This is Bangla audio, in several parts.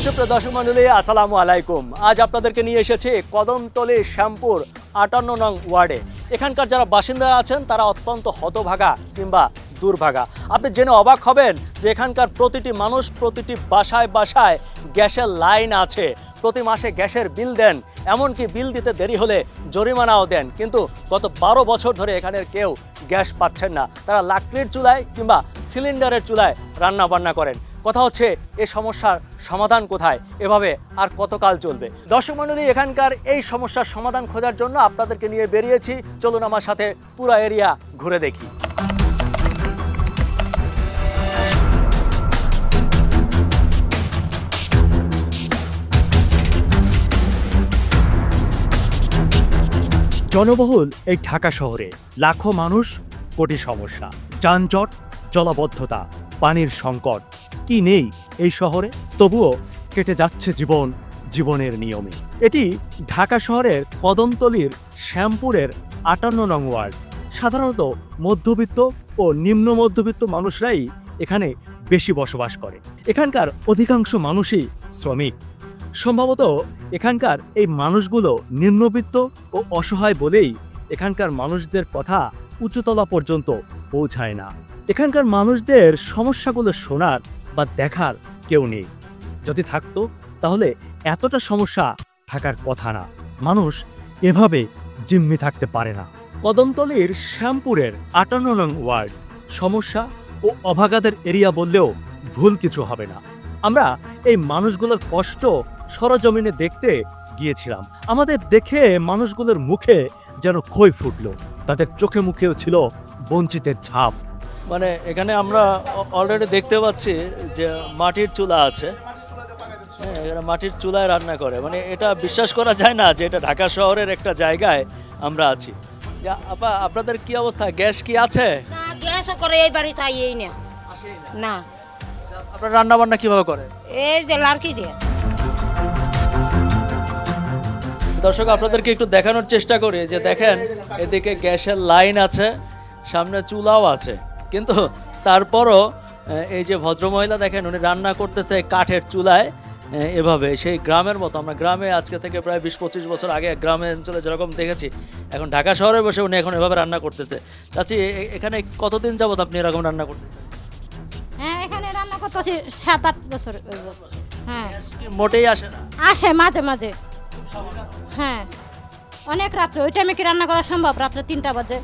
সুপ্রিয় দর্শক মণ্ডলী, আসসালামু আলাইকুম। আজ আপনাদেরকে নিয়ে এসেছি কদমতলী শ্যামপুর 58 নং ওয়ার্ডে। এখানকার যারা বাসিন্দা আছেন তারা অত্যন্ত হতভাগা কিংবা দুর্ভাগা। আপনি জেনে অবাক হবেন যে এখানকার প্রতিটি মানুষ প্রতিটি বাসায় বাসায় গ্যাসের লাইন আছে, প্রতি মাসে গ্যাসের বিল দেন, এমনকি বিল দিতে দেরি হলে জরিমানাও দেন। কিন্তু গত 12 বছর ধরে এখানের কেউ গ্যাস পাচ্ছেন না। তারা লাকড়ির চুলায় কিংবা সিলিন্ডারের চুলায় রান্না বান্না করেন। কথা হচ্ছে এই সমস্যার সমাধান কোথায়, এভাবে আর কতকাল চলবে? দর্শক মণ্ডলী, এখানকার এই সমস্যার সমাধান খোঁজার জন্য আপনাদেরকে নিয়ে বেরিয়েছি। চলুন আমার সাথে পুরো এরিয়া ঘুরে দেখি। জনবহুল এই ঢাকা শহরে লাখো মানুষ, কোটি সমস্যা, যানজট, জলাবদ্ধতা, পানির সংকট, কি নেই এই শহরে? তবুও কেটে যাচ্ছে জীবন জীবনের নিয়মে। এটি ঢাকা শহরের কদমতলীর শ্যামপুরের 58 নং ওয়ার্ড। সাধারণত মধ্যবিত্ত ও নিম্ন মধ্যবিত্ত মানুষরাই এখানে বেশি বসবাস করে। এখানকার অধিকাংশ মানুষই শ্রমিক। সম্ভবত এখানকার এই মানুষগুলো নিম্নবিত্ত ও অসহায় বলেই এখানকার মানুষদের কথা উচ্চতলা পর্যন্ত পৌঁছায় না। এখানকার মানুষদের সমস্যাগুলো শোনার বা দেখার কেউ নেই। যদি থাকতো তাহলে এতটা সমস্যা থাকার কথা না। মানুষ এভাবে জিম্মি থাকতে পারে না। কদমতলীর শ্যামপুরের 58 নং ওয়ার্ড সমস্যা ও অভাগাদের এরিয়া বললেও ভুল কিছু হবে না। আমরা এই মানুষগুলোর কষ্ট সরজমিনে দেখতে গিয়েছিলাম। আমাদের দেখে মানুষগুলোর মুখে যেন খই ফুটলো, তাদের চোখে মুখেও ছিল বঞ্চিতের ছাপ। মানে এখানে আমরা অলরেডি দেখতে পাচ্ছি যে মাটির চুলা আছে। হ্যাঁ, এরা মাটির চুলায় রান্না করে। মানে এটা বিশ্বাস করা যায় না যে এটা ঢাকা শহরের একটা জায়গায় আমরা আছি। আপা, আপনাদের কি অবস্থা? গ্যাস কি আছে? না, গ্যাস করে এই বাড়ি তাই এই না। না, আপনারা রান্না বান্না কিভাবে করে? এই যে লাড়কি দিয়ে। দর্শক, আপনাদেরকে একটু দেখানোর চেষ্টা করি যে দেখেন, এদিকে গ্যাসের লাইন আছে, সামনে চুলাও আছে, কিন্তু তারপরও এই যে ভদ্রমহিলা দেখেন, উনি রান্না করতেছে কাঠের চুলায়। এভাবে সেই গ্রামের মতো, আমরা গ্রামে আজকে থেকে প্রায় 20-25 বছর আগে গ্রামে অঞ্চলে যেরকম দেখেছি, এখন ঢাকা শহরে বসে উনি এখন এভাবে রান্না করতেছে। চাচি, এখানে কতদিন যাবত আপনি এরকম রান্না করতেছেন? হ্যাঁ, এখানে রান্না করতেছি 7-8 বছর। হ্যাঁ, মোটেই আসে না? আসে মাঝে মাঝে। হ্যাঁ, অনেক রাত্রে ওই টাইমে কি রান্না করা সম্ভব? রাত্রে 3টা বাজে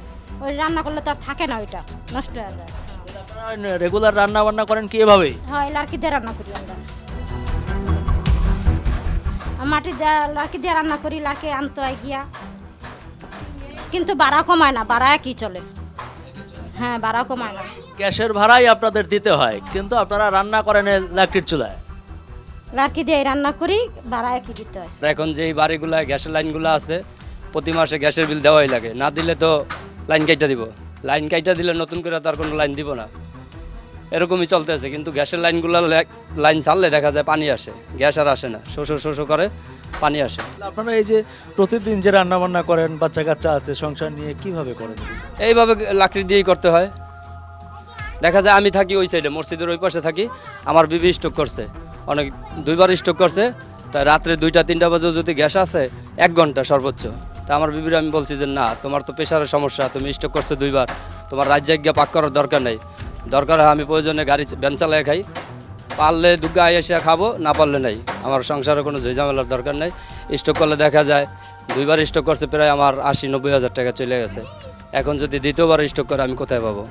ওই রান্না করলে তো আর থাকে না, ওইটা নষ্ট হয়ে যায়। আপনারা রেগুলার রান্না বান্না করেন কি এভাবেই? হয়, লাড়কি দিয়ে রান্না করি আমরা। মাটি দিয়ে লাড়কি দিয়ে রান্না করি, লাড়কি আনতে হয় গিয়া। কিন্তু ভাড়া কমায় না, ভাড়া একই চলে। হ্যাঁ, ভাড়া কমায় না। গ্যাসের ভাড়াই আপনাদের দিতে হয়, কিন্তু আপনারা রান্না করেন লাকড়ির চুলায়। লাড়কি দিয়ে রান্না করি, ভাড়া একই দিতে হয়। এখন যে এই বাড়িগুলো গ্যাসের লাইনগুলো আছে, প্রতি মাসে গ্যাসের বিল দেওয়াই লাগে। না দিলে তো লাইন কাইটা দিব, লাইন কাইটা দিলে নতুন করে তার কোনো লাইন দিব না, এরকমই চলতেছে। কিন্তু গ্যাসের লাইনগুলো লাইন ছাড়লে দেখা যায় পানি আসে, গ্যাস আর আসে না, শোষো করে পানি আসে। আপনারা এই যে প্রতিদিন যে রান্না বান্না করেন, বাচ্চা কাচ্চা আছে, সংসার নিয়ে কিভাবে করেন? এইভাবে লাকড়ি দিয়েই করতে হয়। দেখা যায় আমি থাকি ওই সাইডে, মসজিদের ওই পাশে থাকি। আমার বিবি স্ট্রোক করছে, অনেক 2বার স্ট্রোক করছে। তাই রাত্রে 2টা-3টা বাজেও যদি গ্যাস আসে 1 ঘন্টা সর্বোচ্চ। তা আমার বিবির আমি বলছি যে না, তোমার তো প্রেশারের সমস্যা, তুমি স্ট্রোক করছো 2বার, তোমার রাত জায়গা পাক করার দরকার নেই। দরকার হয় আমি প্রয়োজনে গাড়ি ভ্যান চালায় খাই, পারলে দুগ্গা এসে খাবো, না পারলে নেই। আমার সংসারে কোনো ঝামেলার দরকার নেই। স্ট্রোক করলে দেখা যায় 2বার স্ট্রোক করছে, প্রায় আমার 80-90 হাজার টাকা চলে গেছে। এখন যদি দ্বিতীয়বার স্ট্রোক করে আমি কোথায় পাবো?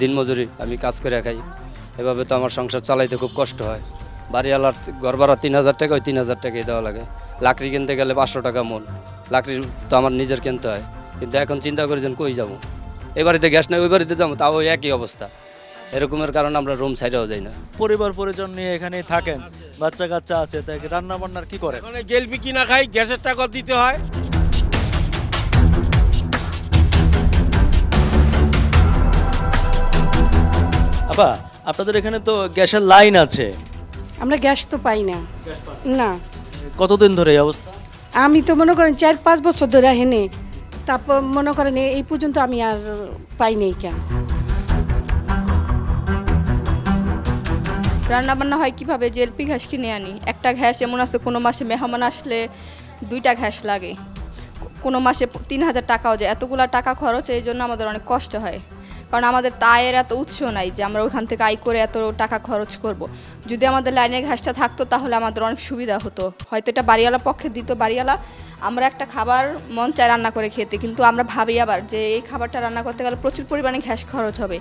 দিনমজুরি, আমি কাজ করে খাই। এভাবে তো আমার সংসার চালাইতে খুব কষ্ট হয়। বাড়িওয়ালার ঘর ভাড়া 3,000 টাকা, ওই 3,000 টাকাই দেওয়া লাগে। লাকড়ি কিনতে গেলে 500 টাকা মন, লাকড়ি তো আমার নিজের কিনতে হয়। কিন্তু এখন চিন্তা করি যে কই যাবো, এই বাড়িতে গ্যাস নেই, ওই বাড়িতে যাবো, তাও ওই একই অবস্থা। এরকমের কারণে আমরা রুম সাইডেও যাই না। পরিবার পরিজন নিয়ে এখানেই থাকেন, বাচ্চা কাচ্চা আছে, তাই রান্না বান্নার কি করেন? মানে গেলপি কিনা খাই, গ্যাসের টাকা দিতে হয়। আপা, আপনাদের এখানে তো গ্যাসের লাইন আছে, আমরা গ্যাস তো পাই না। না, কতদিন ধরে এই অবস্থা? আমি তো মনে করেন 4-5 বছর ধরে হেনে, তারপর মনে করেন এই পর্যন্ত আমি আর পাই নাই কেন। রান্না বান্না হয় কিভাবে, যে এলপি গ্যাস কিনে আনি। একটা গ্যাস এমন আছে কোনো মাসে মেহমান আসলে 2টা গ্যাস লাগে, কোনো মাসে 3000 টাকাও যায়। এতগুলা টাকা খরচ, এই জন্য আমাদের অনেক কষ্ট হয়। কারণ আমাদের আয়ের এত উৎস নাই যে আমরা ওখান থেকে আয় করে এত টাকা খরচ করব। যদি আমাদের লাইনের গ্যাসটা থাকতো তাহলে আমাদের অনেক সুবিধা হতো। হয়তো এটা বাড়িওয়ালা পক্ষে দিত, বাড়িওয়ালা আমরা একটা খাবার মন চায় রান্না করে খেতে, কিন্তু আমরা ভাবি আবার যে এই খাবারটা রান্না করতে গেলে প্রচুর পরিমাণে গ্যাস খরচ হবে,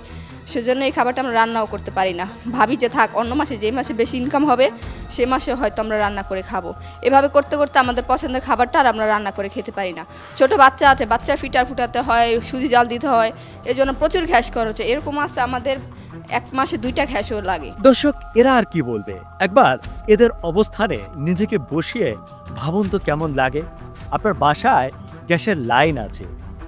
সেজন্য এই খাবারটা আমরা রান্নাও করতে পারি না। ভাবি যে থাক অন্য মাসে, যে মাসে বেশি ইনকাম হবে সে মাসে হয়তো আমরা রান্না করে খাবো। এভাবে করতে করতে আমাদের পছন্দের খাবারটা আর আমরা রান্না করে খেতে পারি না। ছোট বাচ্চা আছে, বাচ্চার ফিটার ফুটাতে হয়, সুজি জাল দিতে হয়, এই জন্য প্রচুর গ্যাস খরচ। এরকম আছে আমাদের 1 মাসে 2টা গ্যাসও লাগে। দর্শক, এরা আর কি বলবে, একবার এদের অবস্থানে নিজেকে বসিয়ে ভাবুন তো কেমন লাগে। আপনার বাসায় গ্যাসের লাইন আছে,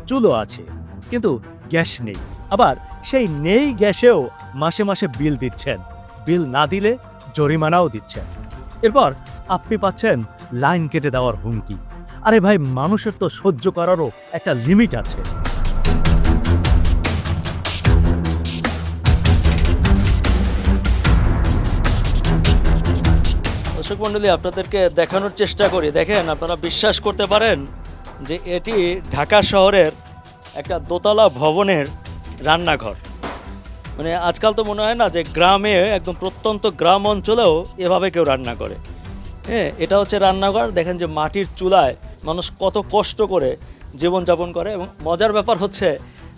চুলো আছে, কিন্তু গ্যাস নেই। আবার সেই নেই গ্যাসেও মাসে মাসে বিল দিচ্ছেন, বিল না দিলে জরিমানাও দিচ্ছেন। এরপর আপনি পাচ্ছেন লাইন কেটে দেওয়ার হুমকি। আরে ভাই, মানুষের তো সহ্য করারও একটা লিমিট আছে। দর্শক মণ্ডলী, আপনাদেরকে দেখানোর চেষ্টা করি। দেখেন, আপনারা বিশ্বাস করতে পারেন যে এটি ঢাকা শহরের একটা দোতলা ভবনের রান্নাঘর। মানে আজকাল তো মনে হয় না যে গ্রামে, একদম প্রত্যন্ত গ্রাম অঞ্চলেও এভাবে কেউ রান্না করে। হ্যাঁ, এটা হচ্ছে রান্নাঘর। দেখেন যে মাটির চুলায় মানুষ কত কষ্ট করে জীবনযাপন করে। এবং মজার ব্যাপার হচ্ছে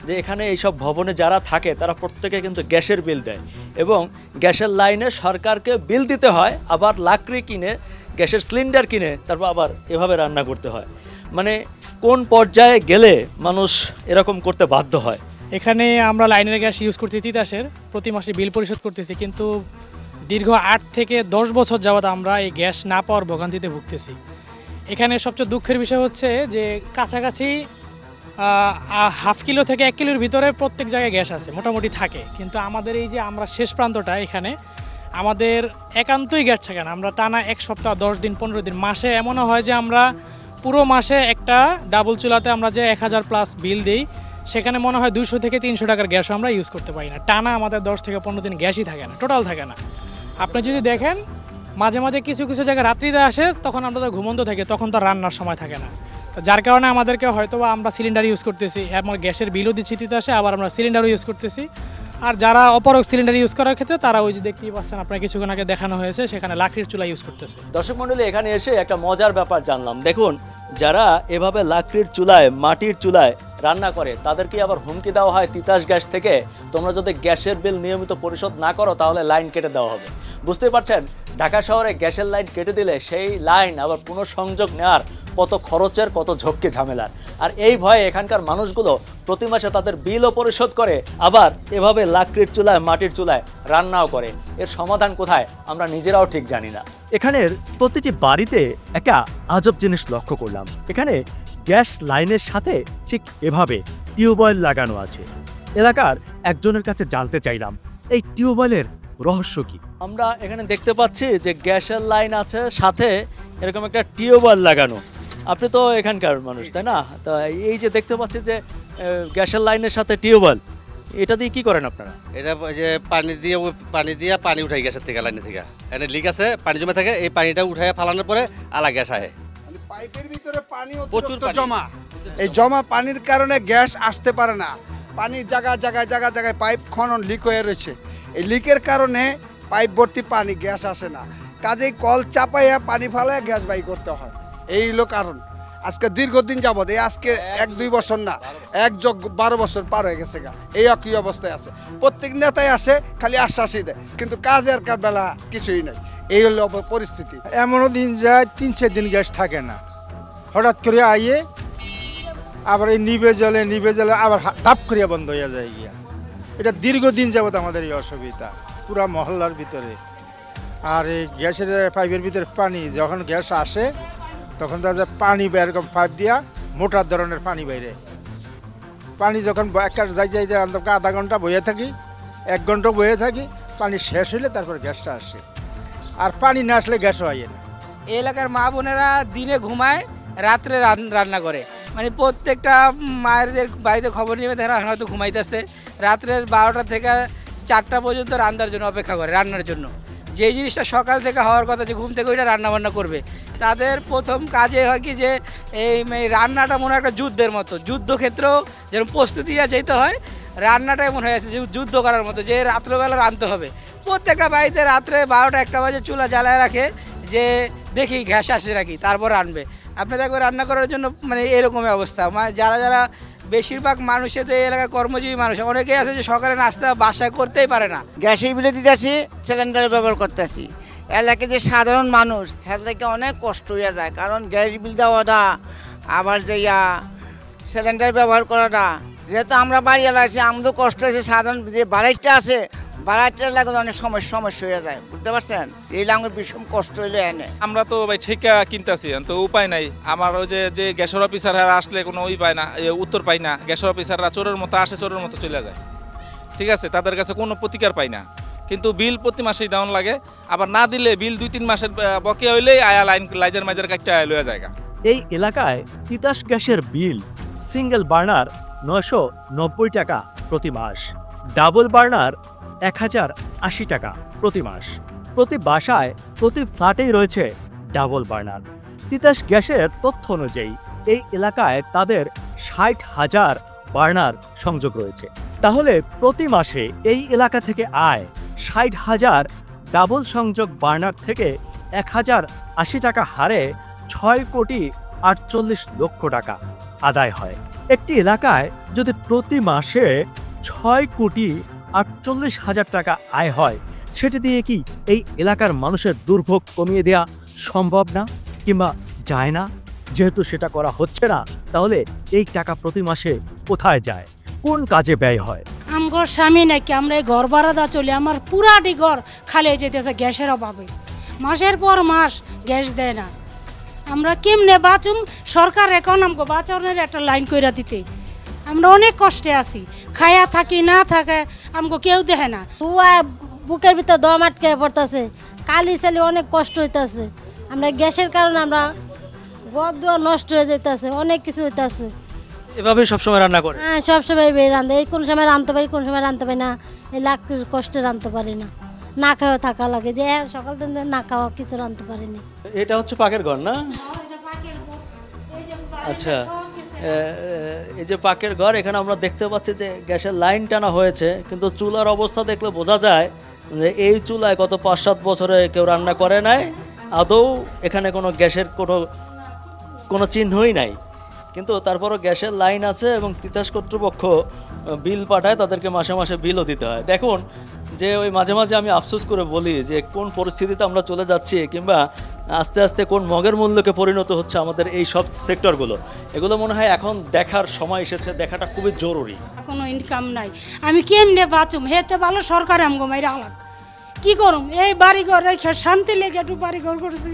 যে এখানে এইসব ভবনে যারা থাকে তারা প্রত্যেকে কিন্তু গ্যাসের বিল দেয়, এবং গ্যাসের লাইনে সরকারকে বিল দিতে হয়, আবার লাকড়ি কিনে, গ্যাসের সিলিন্ডার কিনে তারপর আবার এভাবে রান্না করতে হয়। মানে কোন পর্যায়ে গেলে মানুষ এরকম করতে বাধ্য হয়। এখানে আমরা লাইনের গ্যাস ইউজ করছি তিতাসের, প্রতি মাসে বিল পরিশোধ করতেছি, কিন্তু দীর্ঘ 8 থেকে 10 বছর যাবৎ আমরা এই গ্যাস না পাওয়ার ভোগান্তিতে ভুগতেছি। এখানে সবচেয়ে দুঃখের বিষয় হচ্ছে যে কাছাকাছি ½ কিলো থেকে 1 কিলোর ভিতরে প্রত্যেক জায়গায় গ্যাস আছে, মোটামুটি থাকে, কিন্তু আমাদের এই যে আমরা শেষ প্রান্তটা, এখানে আমাদের একান্তই গ্যাস থাকে না। আমরা টানা 1 সপ্তাহ, 10 দিন, 15 দিন, মাসে এমনও হয় যে আমরা পুরো মাসে একটা ডাবল চুলাতে আমরা যে 1000+ বিল দিই, সেখানে মনে হয় 200 থেকে 300 টাকার গ্যাসও আমরা ইউজ করতে পারি না। টানা আমাদের 10 থেকে 15 দিন গ্যাসই থাকে না, টোটাল থাকে না। আপনি যদি দেখেন, মাঝে মাঝে কিছু কিছু জায়গায় রাত্রিতে আসে, তখন আমরা তো ঘুমন্ত থাকি, তখন তো রান্নার সময় থাকে না। তো যার কারণে আমাদেরকে হয়তো বা আমরা সিলিন্ডার ইউজ করতেছি, এমন গ্যাসের বিলও দিচ্ছি তিতাসে, আবার আমরা সিলিন্ডারও ইউজ করতেছি। আর যারা অপরক সিলিন্ডার ইউজ করার ক্ষেত্রে তারা ওই যে দেখতেই পাচ্ছেন, আপনার কিছুক্ষণ আগে দেখানো হয়েছে, সেখানে লাকড়ির চুলা ইউজ করতেছে। দর্শক মণ্ডলী, এখানে এসে একটা মজার ব্যাপার জানলাম। দেখুন, যারা এভাবে লাকড়ির চুলায়, মাটির চুলায় রান্না করে, তাদেরকে আবার হুমকি দেওয়া হয় তিতাস গ্যাস থেকে, তোমরা যদি গ্যাসের বিল নিয়মিত পরিশোধ না করো তাহলে লাইন কেটে দেওয়া হবে। বুঝতেই পারছেন, ঢাকা শহরে গ্যাসের লাইন কেটে দিলে সেই লাইন আবার পুনঃসংযোগ নেওয়ার কত খরচের, কত ঝক্কি ঝামেলার। আর এই ভয়ে এখানকার মানুষগুলো প্রতি মাসে তাদের বিলও পরিশোধ করে, আবার এভাবে লাকড়ির চুলায়, মাটির চুলায় রান্নাও করে। এর সমাধান কোথায় আমরা নিজেরাও ঠিক জানি না। এখানের প্রতিটি বাড়িতে একটা আজব জিনিস লক্ষ্য করলাম। এখানে গ্যাস লাইনের সাথে ঠিক এভাবে টিউবওয়েল লাগানো আছে। এলাকার একজনের কাছে জানতে চাইলাম, এই টিউবওয়েলের রহস্য কি? আমরা এখানে দেখতে পাচ্ছি যে গ্যাসের লাইন আছে, সাথে এরকম একটা টিউবওয়েল লাগানো। আপনি তো এখানকার মানুষ, তাই না? তো এই যে দেখতে পাচ্ছি যে গ্যাসের লাইনের সাথে টিউবওয়েল, এটা দিয়ে কি করেন আপনারা? এটা যে পানি উঠাই গ্যাসের থেকে, লাইনের থেকে এখানে লিক আছে, পানি জমে থাকে, এই পানিটা উঠাই ফালানোর পরে আলা গ্যাস আহে। পাইপের ভিতরে পানি প্রচুর পানি। জমা, এই জমা পানির কারণে গ্যাস আসতে পারে না। পানি জায়গায় পাইপ খনন লিক হয়ে রয়েছে। এই লিকের কারণে পাইপ ভর্তি পানি, গ্যাস আসে না। কাজেই কল চাপাইয়া পানি ফালাইয়া গ্যাস বাই করতে হয়। এই হলো কারণ। আজকে দীর্ঘদিন যাবৎ, এই আজকে 1-2 বছর না, 12 বছর পার হয়ে গেছে গা, এই একই অবস্থায় আছে। প্রত্যেক নেতাই আসে, খালি আশ্বাসই দেয়, কিন্তু কাজের বেলা কিছুই নাই। এই হলো পরিস্থিতি। এমনও দিন যায় 3-4 দিন গ্যাস থাকে না, হঠাৎ করে আইয়ে আবার এই নিভে জলে আবার তাপ করিয়া বন্ধ হয়ে যায় গিয়া। এটা দীর্ঘদিন যাবৎ আমাদের এই অসুবিধা পুরা মহল্লার ভিতরে। আর এই গ্যাসের পাইপের ভিতরে পানি, যখন গ্যাস আসে তখন দেখা যায় পানি এরকম পাইপ দিয়া মোটার ধরনের পানি বাইরে। পানি যখন একটা যাইতে আধা ঘন্টা বয়ে থাকি, 1 ঘন্টা বয়ে থাকি, পানি শেষ হইলে তারপর গ্যাসটা আসে। আর পানি না আসলে গ্যাসও হয় না। এই এলাকার মা বোনেরা দিনে ঘুমায়, রাত্রে রান্না করে। মানে প্রত্যেকটা মায়েদের বাড়িতে খবর নিয়ে তারা হয়তো ঘুমাইতেছে, রাত্রের 12টা থেকে 4টা পর্যন্ত রান্নার জন্য অপেক্ষা করে, রান্নার জন্য। যে জিনিসটা সকাল থেকে হওয়ার কথা, যে ঘুম থেকে ওইটা রান্নাবান্না করবে, তাদের প্রথম কাজে হয় কি যে এই রান্নাটা মনে হয় একটা যুদ্ধের মতো, যুদ্ধক্ষেত্রেও যেরকম প্রস্তুতি যেতে হয়, রান্নাটাই মনে হয়েছে যে যুদ্ধ করার মতো, যে রাত্রবেলা রাঁধতে হবে। প্রত্যেকটা বাড়িতে রাত্রে 12টা-1টা বাজে চুলা জ্বালায় রাখে, যে দেখি গ্যাস আসে নাকি, তারপর রান্নবে। আপনি দেখবেন রান্না করার জন্য মানে এরকমই অবস্থা। মানে যারা বেশিরভাগ মানুষের তো এই এলাকার কর্মজীবী মানুষ, অনেকেই আছে যে সকালে নাস্তা বাসায় করতেই পারে না। গ্যাসের বিলে দিতেছি, সিলিন্ডার ব্যবহার করতেছি। এলাকায় যে সাধারণ মানুষ হেলথকে অনেক কষ্ট হয়ে যায়, কারণ গ্যাস বিল দেওয়াটা, আবার যে সিলিন্ডার ব্যবহার করাটা, যেহেতু আমরা বাড়ি এলাকাছি, আমাদের কষ্ট হয়েছে। সাধারণ যে বাড়িটা আছে, বাড়িটার লাগে অনেক সমস্যা হয়ে যায়, বুঝতে পারছেন? এই লাগে ভীষণ কষ্ট হইলে এনে। আমরা তো ভাই ঠিকা কিনতেছি, তো উপায় নাই। আমার ওই যে গ্যাসের অফিসাররা আসলে কোনো পায় না, উত্তর পাই না। গ্যাসের অফিসাররা চোরের মতো আসে, চোরের মতো চলে যায়, ঠিক আছে? তাদের কাছে কোনো প্রতিকার পাই না। কিন্তু বিল প্রতি মাসেই দেওয়ান লাগে, আবার না দিলে বিল 2-3 মাসের বকেয়া হইলেই আয়া লাইজার মাইজার কাটতে লইয়া জায়গা। এই এলাকায় তিতাস গ্যাসের বিল সিঙ্গেল বার্নার 990 টাকা প্রতি মাস, ডাবল বার্নার 1080 টাকা প্রতি মাস। প্রতি বাসায়, প্রতি ফ্ল্যাটেই রয়েছে ডাবল বার্নার। তিতাস গ্যাসের তথ্য অনুযায়ী এই এলাকায় তাদের 60,000 বার্নার সংযোগ রয়েছে। তাহলে প্রতি মাসে এই এলাকা থেকে আয় 60,000 ডাবল সংযোগ বার্নার থেকে 1080 টাকা হারে 6,48,00,000 টাকা আদায় হয়। একটি এলাকায় যদি প্রতি মাসে 6,48,00,000 টাকা আয় হয়, সেটি দিয়ে কি এই এলাকার মানুষের দুর্ভোগ কমিয়ে দেওয়া সম্ভব না, কিংবা যায় না? যেহেতু সেটা করা হচ্ছে না, তাহলে এই টাকা প্রতি মাসে কোথায় যায়, কোন কাজে ব্যয় হয়? আমগর স্বামী নাকি আমরা এই ঘর ভাড়া চলি, আমার পুরাটি ঘর খালি যেতেছে গ্যাসের অভাবে। মাসের পর মাস গ্যাস দেয় না, আমরা কেমনে বাঁচুম? সরকার এখন আমাকে বাঁচানোর একটা লাইন কইরা দিতে। আমরা অনেক কষ্টে আছি, খায়া থাকি, না থাকে আমাকে কেউ দেখে না। বুকের ভিতর দম আটকে পড়তেছে, কালি চালি অনেক কষ্ট হইতেছে। আমরা গ্যাসের কারণে আমরা ঘর দুয়ার নষ্ট হয়ে যেতেছে, অনেক কিছু হইতেছে। এভাবে সবসময় রান্না করে? হ্যাঁ, সবসময় রান্ধে। এই কোন সময় রাঁধতে পারি, কোন সময় রাঁধতে পারি না। এই লাখ কষ্টে রাঁধতে পারি না, না খাওয়া থাকা লাগে, যে সকাল দিন না খাওয়া কিছু রাঁধতে পারিনি। এটা হচ্ছে পাকের ঘর না? আচ্ছা, এই যে পাকের ঘর, এখানে আমরা দেখতে পাচ্ছি যে গ্যাসের লাইন টানা হয়েছে, কিন্তু চুলার অবস্থা দেখলে বোঝা যায় যে এই চুলায় গত 5-7 বছরে কেউ রান্না করে নাই। আদৌ এখানে কোনো গ্যাসের কোনো চিহ্নই নাই, কিন্তু তারপরও গ্যাসের লাইন আছে এবং তিতাস কর্তৃপক্ষ বিল পাঠায়, তাদেরকে মাসে মাসে বিলও দিতে হয়। দেখুন যে ওই মাঝে মাঝে আমি আফসোস করে বলি যে কোন পরিস্থিতিতে আমরা চলে যাচ্ছি, কিংবা আস্তে আস্তে কোন মগের মূল্যকে পরিণত হচ্ছে আমাদের এই সব সেক্টরগুলো। এগুলো মনে হয় এখন দেখার সময় এসেছে, দেখাটা খুবই জরুরি। কোনো ইনকাম নাই, আমি কেমনে বাঁচুম? হেতে ভালো সরকার আমগো মাইরা আলাক, কি করুম? এই বাড়িঘর রেখে শান্তি লেগে একটু বাড়িঘর করেছি,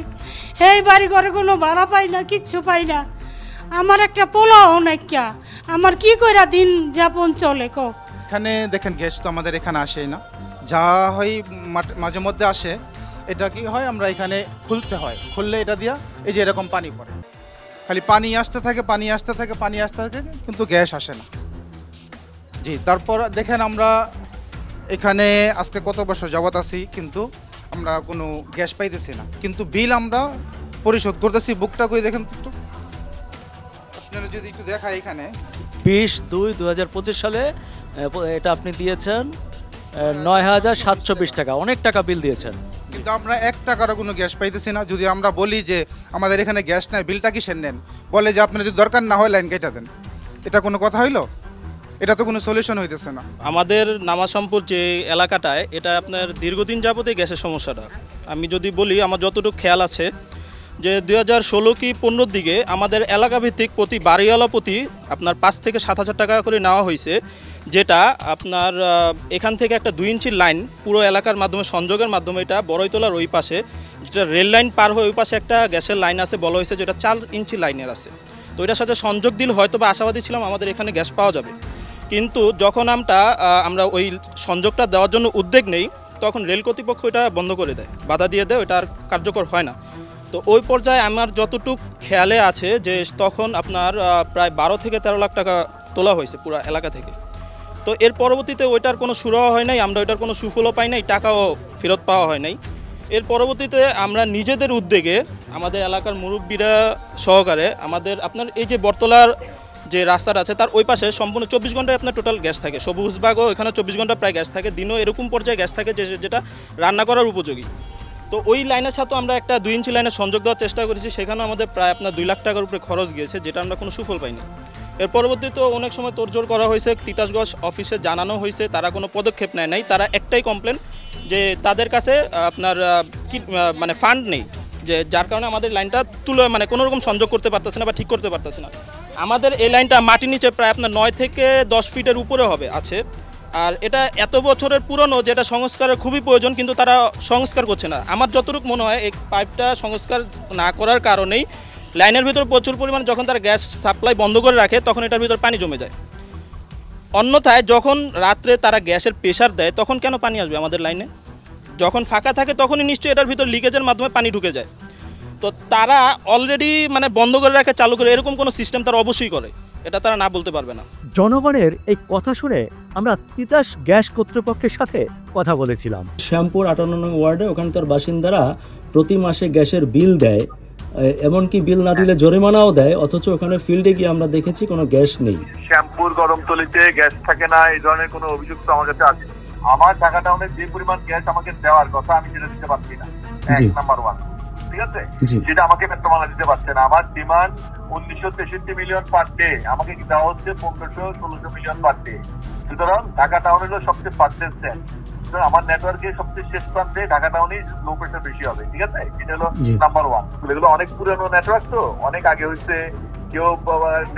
এই বাড়িঘরে কোনো ভাড়া পাই না, কিচ্ছু পাই না। আমার একটা পোলাও নাইকা, আমার কি কইরা দিন যাপন চলে ক? এখানে দেখেন গ্যাস তো আমাদের এখানে আসেই না, যা হয় মাঝে মধ্যে আসে। এটা কি হয়, আমরা এখানে খুলতে হয়, খুললে এটা দিয়া এই যে এরকম পানি পড়ে, খালি পানি আসতে থাকে, পানি আসতে থাকে, পানি আসতে থাকে, কিন্তু গ্যাস আসে না। জি, তারপর দেখেন আমরা এখানে আজকে কত বছর যাবত আছি, কিন্তু আমরা কোনো গ্যাস পাইতেছি না, কিন্তু বিল আমরা পরিশোধ করতেছি। বুকটা করে দেখেন একটু, আপনারা যদি একটু দেখায়, এখানে 20/2/2025 সালে এটা আপনি দিয়েছেন 9,720 টাকা, অনেক টাকা বিল দিয়েছেন, কিন্তু আমরা 1 টাকারও কোনো গ্যাস পাইতেছি না। যদি আমরা বলি যে আমাদের এখানে গ্যাস নাই, বিলটা কিসের নেন, বলে যে আপনার যদি দরকার না হয় লাইন কেটে দেন। এটা কোনো কথা হইলো? এটা তো কোনো সলিউশন হইতেছে না। আমাদের নামাশামপুর যে এলাকাটায়, এটা আপনার দীর্ঘদিন যাবতে গ্যাসের সমস্যাটা। আমি যদি বলি, আমার যতটুকু খেয়াল আছে যে 2016 কি 15 দিকে আমাদের এলাকা ভিত্তিক প্রতি বাড়িওয়ালা প্রতি আপনার 5 থেকে 7,000 টাকা করে নেওয়া হয়েছে, যেটা আপনার এখান থেকে একটা 2 ইঞ্চির লাইন পুরো এলাকার মাধ্যমে সংযোগের মাধ্যমে, এটা বড়ইতলার ওই পাশে যেটা রেল লাইন পার হয়ে ওই পাশে একটা গ্যাসের লাইন আছে, বলা হয়েছে যেটা 4 ইঞ্চি লাইনের আছে। তো এটার সাথে সংযোগ দিলে হয়তো বা আশাবাদী ছিলাম আমাদের এখানে গ্যাস পাওয়া যাবে, কিন্তু যখন আমরা ওই সংযোগটা দেওয়ার জন্য উদ্যোগ নেই, তখন রেল কর্তৃপক্ষ এটা বন্ধ করে দেয়, বাধা দিয়ে দেয়, ওটা আর কার্যকর হয় না। তো ওই পর্যায়ে আমার যতটুক খেয়ালে আছে যে তখন আপনার প্রায় 12 থেকে 13 লাখ টাকা তোলা হয়েছে পুরো এলাকা থেকে। তো এর পরবর্তীতে ওইটার কোনো সুরাহা হয় নাই, আমরা ওইটার কোনো সুফলও পাই নাই, টাকাও ফেরত পাওয়া হয় নাই। এর পরবর্তীতে আমরা নিজেদের উদ্যোগে আমাদের এলাকার মুরব্বীরা সহকারে আমাদের আপনার এই যে বটতলার যে রাস্তাটা আছে তার ওই পাশে সম্পূর্ণ 24 ঘন্টায় আপনার টোটাল গ্যাস থাকে, সবুজবাগও এখানে 24 ঘন্টা প্রায় গ্যাস থাকে, দিনও এরকম পর্যায়ে গ্যাস থাকে যেটা রান্না করার উপযোগী। তো ওই লাইনের সাথে আমরা একটা 2 ইঞ্চি লাইনের সংযোগ দেওয়ার চেষ্টা করেছি, সেখানেও আমাদের প্রায় আপনার 2 লাখ টাকার উপরে খরচ গিয়েছে, যেটা আমরা কোনো সুফল পাইনি। এর পরবর্তীতে অনেক সময় তোড়জোড় করা হয়েছে, তিতাসগঞ্জ অফিসে জানানো হয়েছে, তারা কোনো পদক্ষেপ নেয় নাই। তারা একটাই কমপ্লেন যে তাদের কাছে আপনার মানে ফান্ড নেই, যে যার কারণে আমাদের লাইনটা মানে কোনো রকম সংযোগ করতে পারতেছে না বা ঠিক করতে পারতেছে না। আমাদের এই লাইনটা মাটির নিচে প্রায় আপনার 9 থেকে 10 ফিটের উপরে হবে আছে, আর এটা এত বছরের পুরনো যেটা সংস্কারের খুবই প্রয়োজন, কিন্তু তারা সংস্কার করছে না। আমার যতটুকু মনে হয় এই পাইপটা সংস্কার না করার কারণেই লাইনের ভিতর প্রচুর পরিমাণে যখন তারা গ্যাস সাপ্লাই বন্ধ করে রাখে তখন এটার ভিতর পানি জমে যায়। অন্যথায় যখন রাত্রে তারা গ্যাসের প্রেশার দেয় তখন কেন পানি আসবে আমাদের লাইনে? যখন ফাঁকা থাকে তখনই নিশ্চয়ই এটার ভিতর লিকেজের মাধ্যমে পানি ঢুকে যায়। তো তারা অলরেডি মানে বন্ধ করে রাখে, চালু করে, এরকম কোনো সিস্টেম তারা অবশ্যই করে, এটা তারা না বলতে পারবে না। জনগণের এই কথা শুনে আমরা তিতাস গ্যাস কর্তৃপক্ষের সাথে কথা বলেছিলাম। শ্যামপুর 58 নং ওয়ার্ডে ওখানকার বাসিন্দারা প্রতি মাসে গ্যাসের বিল দেয়, এমনকি বিল না দিলে জরিমানাও দেয়, অথচ ওখানে ফিল্ডে গিয়ে আমরা দেখেছি কোনো গ্যাস নেই। শ্যামপুর গরমতলিতে গ্যাস থাকে না, এই ধরনের কোনো অভিযোগ তো আমার কাছে আছে। আমার ঢাকা টাউনে যে পরিমাণ গ্যাস আমাকে দেওয়ার কথা আমি সেটা দিতে পারছি না, নাম্বার 1, ঠিক আছে? সেটা আমাকে পেট্রোমালা দিতে পারছে না। আমার ডিমান্ড 1963 মিলিয়ন পার ডে, আমাকে দেওয়া হচ্ছে 1500-1600 মিলিয়ন পার ডে। সুতরাং ঢাকা টাউনেরও সবচেয়ে পার্সেন্ট সেল, আমার নেটওয়ার্কের সবচেয়ে শেষ প্রান্তে ঢাকা টাউনে লো প্রেশার বেশি হবে, ঠিক আছে? এটা হলো নাম্বার 1। এগুলো অনেক পুরনো নেটওয়ার্ক, তো অনেক আগে হচ্ছে, কেউ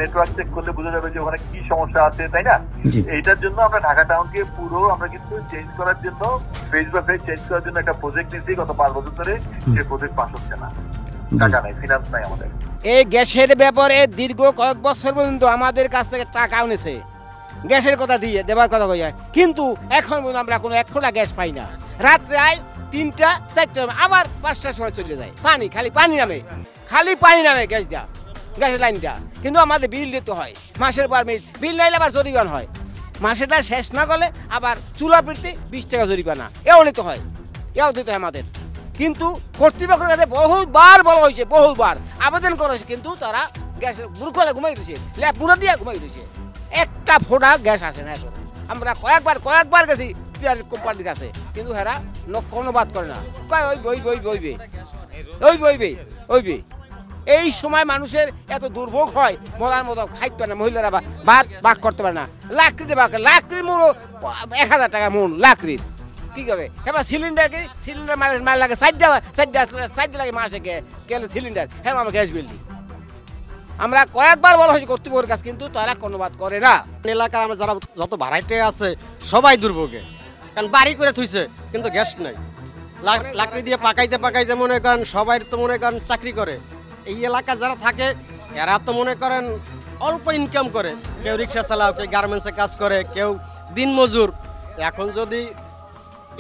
নেটওয়ার্ক চেক করলে বোঝা যাবে যে ওখানে কি সমস্যা আছে, তাই না? এইটার জন্য আমরা ঢাকা টাউনকে পুরো আমরা কিন্তু চেঞ্জ করার জন্য, ফেজ বাই ফেজ চেঞ্জ করার জন্য একটা প্রজেক্ট নিয়েছি গত 5 বছর ধরে। সেই প্রজেক্ট পাস হচ্ছে না, টাকা নাই, ফিনান্স নাই আমাদের। এই গ্যাসের ব্যাপারে দীর্ঘ কয়েক বছর পর্যন্ত আমাদের কাছ থেকে টাকা এনেছে, গ্যাসের কথা দিয়ে দেবার কথা কই, কিন্তু এখন পর্যন্ত আমরা কোনো 1 ফোঁটা গ্যাস পাই না। রাত্রে আয় 3টা 4টা, আবার 5টার সময় চলে যায়, পানি খালি পানি নামে গ্যাস দেওয়া, গ্যাসের লাইন দেওয়া, কিন্তু আমাদের বিল দিতে হয় মাসের পর বিল নাইলে আবার জরিমানা হয়, মাসেটা শেষ না করলে আবার চুলা পিটতে 20 টাকা জরিমানা, এও নিতে হয়, এও দিতে হয় আমাদের। কিন্তু কর্তৃপক্ষের কাছে বহুবার বলা হয়েছে, বহুবার আবেদন করা হয়েছে, কিন্তু তারা গ্যাসের বুরকলে ঘুমাই দিয়েছে, পুরো দিয়ে ঘুমাই দিয়েছে, 1টা ফোঁটা গ্যাস আসে না এখন। আমরা কয়েকবার গেছি কোম্পানির কাছে, কিন্তু হেরা কোনো বাদ করে না, কয় ওইবে। এই সময় মানুষের এত দুর্ভোগ হয়, মরার মতো খাইতে পারে না, মহিলারা ভাত করতে পারে না, লাকড়ির মূল 1000 টাকা মূল লাকড়ির, কি হবে? এবার সিলিন্ডার মার লাগে 4 লাগে মাসে গেলে সিলিন্ডার, হ্যাঁ আমার গ্যাস বিল দিই। আমরা কয়েকবার বলা হয়েছে কর্তৃপক্ষের কাছে, কিন্তু তারা কোনো বাদ করে না। এলাকার আমরা যারা যত ভাড়াটে আছে সবাই দুর্ভোগে, কারণ বাড়ি করে থুইছে কিন্তু গ্যাস নাই, লাকড়ি দিয়ে পাকাইতে মনে করেন সবাই তো মনে করেন চাকরি করে। এই এলাকা যারা থাকে এরা তো মনে করেন অল্প ইনকাম করে, কেউ রিক্সা চালাও, কেউ গার্মেন্টসে কাজ করে, কেউ দিন মজুর। এখন যদি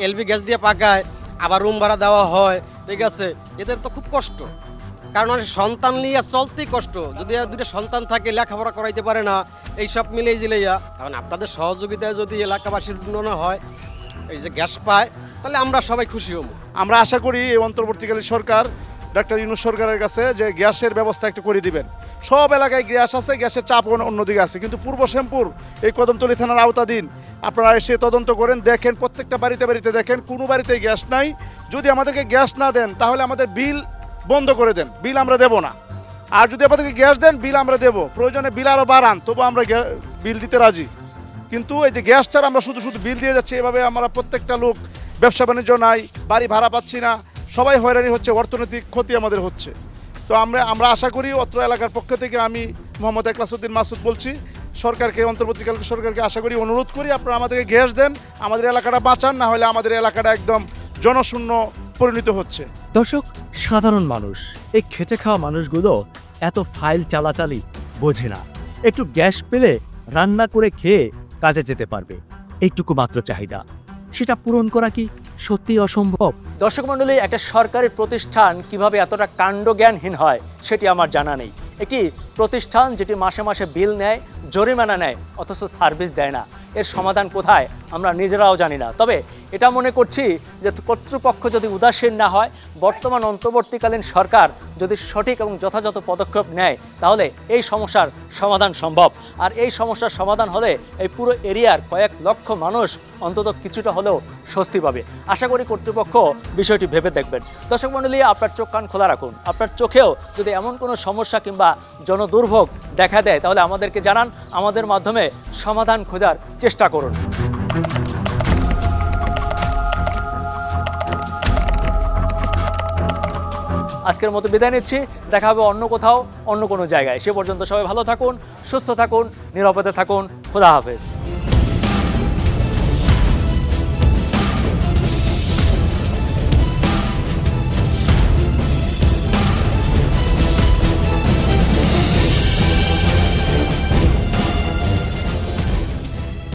এলপি গ্যাস দিয়ে পাকায়, আবার রুম ভাড়া দেওয়া হয়, ঠিক আছে, এদের তো খুব কষ্ট, কারণ সন্তান নিয়ে চলতেই কষ্ট। যদি 2টা সন্তান থাকে, লেখাপড়া করাইতে পারে না, এইসব মিলেই জিলেইয়া। এখন আপনাদের সহযোগিতায় যদি এলাকাবাসীর উন্নয়ন হয়, এই যে গ্যাস পায়, তাহলে আমরা সবাই খুশি হব। আমরা আশা করি এই অন্তর্বর্তীকালীন সরকার, ডক্টর ইউনূস সরকারের কাছে, যে গ্যাসের ব্যবস্থা একটু করে দিবেন। সব এলাকায় গ্যাস আছে, গ্যাসের চাপ অন্যদিকে আছে, কিন্তু পূর্ব শ্যামপুর এই কদমতলী থানার আওতাধীন আপনারা এসে তদন্ত করেন, দেখেন প্রত্যেকটা বাড়িতে দেখেন কোনো বাড়িতে গ্যাস নাই। যদি আমাদেরকে গ্যাস না দেন তাহলে আমাদের বিল বন্ধ করে দেন, বিল আমরা দেব না। আর যদি আমাদেরকে গ্যাস দেন, বিল আমরা দেব, প্রয়োজনে বিল আরও বাড়ান, তবু আমরা বিল দিতে রাজি। কিন্তু এই যে গ্যাস ছাড়া আমরা শুধু বিল দিয়ে যাচ্ছি, এভাবে আমরা প্রত্যেকটা লোক ব্যবসা বাণিজ্য নাই, বাড়ি ভাড়া পাচ্ছি না, সবাই হয়রানি হচ্ছে, অর্থনৈতিক ক্ষতি আমাদের হচ্ছে। তো আমরা আশা করি অত্র এলাকার পক্ষ থেকে আমি মোহাম্মদ একলাসউদ্দিন মাসুদ বলছি, সরকারকে, অন্তর্বর্তীকালীন সরকারকে আশা করি, অনুরোধ করি, আপনারা আমাদেরকে গ্যাস দেন, আমাদের এলাকাটা বাঁচান, না হলে আমাদের এলাকাটা একদম জনশূন্য পরিণত হচ্ছে। দর্শক, সাধারণ মানুষ, এই খেটে খাওয়া মানুষগুলো এত ফাইল চালাচালি বোঝে না। একটু গ্যাস পেলে রান্না করে খেয়ে কাজে যেতে পারবে, এইটুকু মাত্র চাহিদা, সেটা পূরণ করা কি সত্যি অসম্ভব? দর্শক মণ্ডলী, একটা সরকারি প্রতিষ্ঠান কিভাবে এতটা কাণ্ডজ্ঞানহীন হয় সেটি আমার জানা নেই। একটি প্রতিষ্ঠান যেটি মাসে মাসে বিল নেয়, জরিমানা নেয়, অথচ সার্ভিস দেয় না। এর সমাধান কোথায় আমরা নিজেরাও জানি না। তবে এটা মনে করছি যে কর্তৃপক্ষ যদি উদাসীন না হয়, বর্তমান অন্তর্বর্তীকালীন সরকার যদি সঠিক এবং যথাযথ পদক্ষেপ নেয়, তাহলে এই সমস্যার সমাধান সম্ভব। আর এই সমস্যার সমাধান হলে এই পুরো এরিয়ার কয়েক লক্ষ মানুষ অন্তত কিছুটা হলেও স্বস্তি পাবে। আশা করি কর্তৃপক্ষ বিষয়টি ভেবে দেখবেন। দর্শক মণ্ডলী, আপনার চোখ কান খোলা রাখুন। আপনার চোখেও যদি এমন কোনো সমস্যা কিংবা জনদুর্ভোগ দেখা দেয়, তাহলে আমাদেরকে জানান, আমাদের মাধ্যমে সমাধান খোঁজার চেষ্টা করুন। আজকের মতো বিদায় নিচ্ছি। দেখা হবে অন্য কোথাও, অন্য কোনো জায়গায়। সে পর্যন্ত সবাই ভালো থাকুন, সুস্থ থাকুন, নিরাপদে থাকুন। খোদা হাফেজ।